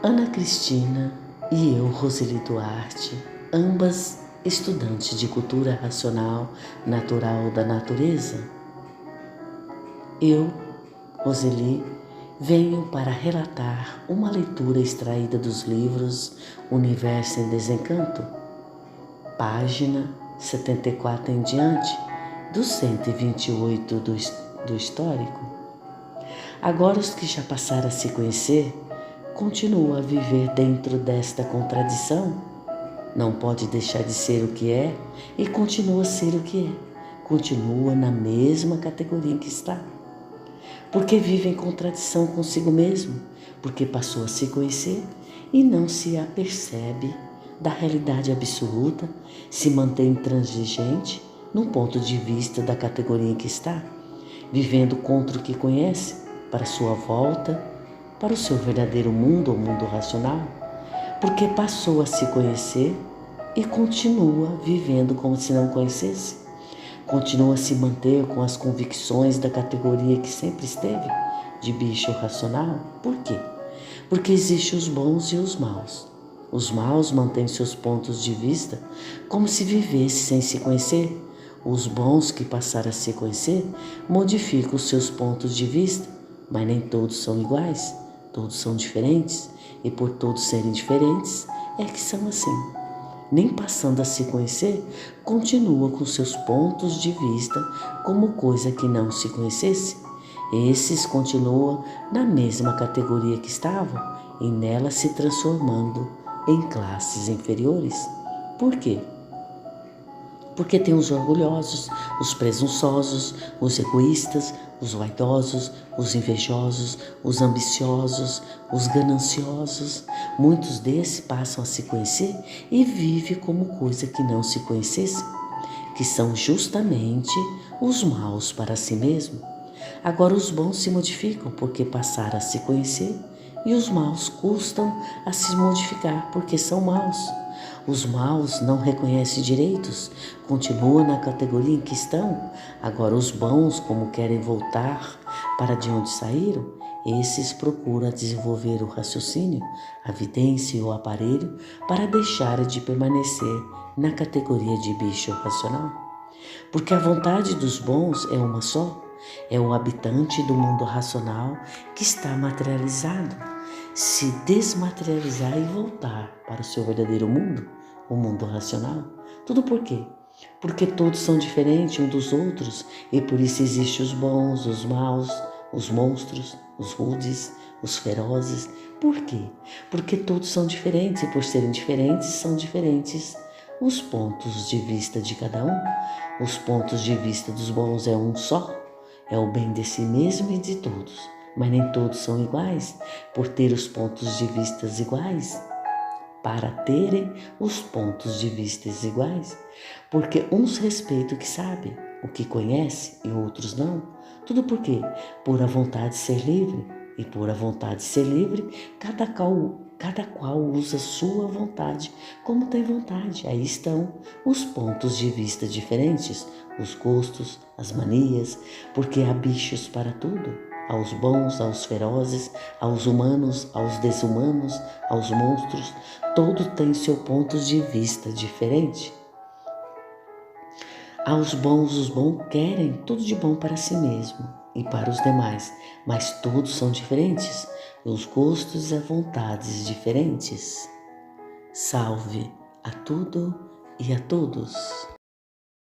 Ana Cristina e eu, Roseli Duarte, ambas estudantes de cultura racional natural da natureza. Eu, Roseli, venho para relatar uma leitura extraída dos livros Universo em Desencanto, página 74 em diante, do 128 do histórico. Agora os que já passaram a se conhecer continuam a viver dentro desta contradição. Não pode deixar de ser o que é e continua a ser o que é. Continua na mesma categoria em que está. Porque vive em contradição consigo mesmo, porque passou a se conhecer e não se apercebe da realidade absoluta, se mantém intransigente num ponto de vista da categoria em que está, vivendo contra o que conhece, para sua volta, para o seu verdadeiro mundo, o mundo racional, porque passou a se conhecer e continua vivendo como se não conhecesse. Continua a se manter com as convicções da categoria que sempre esteve, de bicho racional. Por quê? Porque existem os bons e os maus. Os maus mantêm seus pontos de vista como se vivesse sem se conhecer. Os bons que passaram a se conhecer modificam os seus pontos de vista, mas nem todos são iguais, todos são diferentes, e por todos serem diferentes é que são assim. Nem passando a se conhecer, continua com seus pontos de vista como coisa que não se conhecesse. Esses continuam na mesma categoria que estavam e nela se transformando em classes inferiores. Por quê? Porque tem os orgulhosos, os presunçosos, os egoístas, os vaidosos, os invejosos, os ambiciosos, os gananciosos. Muitos desses passam a se conhecer e vivem como coisa que não se conhecesse, que são justamente os maus para si mesmo. Agora os bons se modificam porque passaram a se conhecer e os maus custam a se modificar porque são maus. Os maus não reconhecem direitos, continuam na categoria em que estão. Agora os bons, como querem voltar para de onde saíram, esses procuram desenvolver o raciocínio, a vidência e o aparelho para deixar de permanecer na categoria de bicho racional. Porque a vontade dos bons é uma só, é o habitante do mundo racional que está materializado, se desmaterializar e voltar para o seu verdadeiro mundo, o mundo racional. Tudo por quê? Porque todos são diferentes uns dos outros e por isso existem os bons, os maus, os monstros, os rudes, os ferozes. Por quê? Porque todos são diferentes e por serem diferentes, são diferentes os pontos de vista de cada um. Os pontos de vista dos bons é um só, é o bem de si mesmo e de todos, mas nem todos são iguais, por ter os pontos de vista iguais, para terem os pontos de vista iguais, porque uns respeitam o que sabe, o que conhece e outros não. Tudo por quê? Por a vontade de ser livre, e por a vontade de ser livre, cada qual usa sua vontade como tem vontade. Aí estão os pontos de vista diferentes, os gostos, as manias, porque há bichos para tudo, aos bons, aos ferozes, aos humanos, aos desumanos, aos monstros, todo tem seu ponto de vista diferente. Aos bons, os bons querem tudo de bom para si mesmo e para os demais, mas todos são diferentes, os gostos e as vontades diferentes. Salve a tudo e a todos.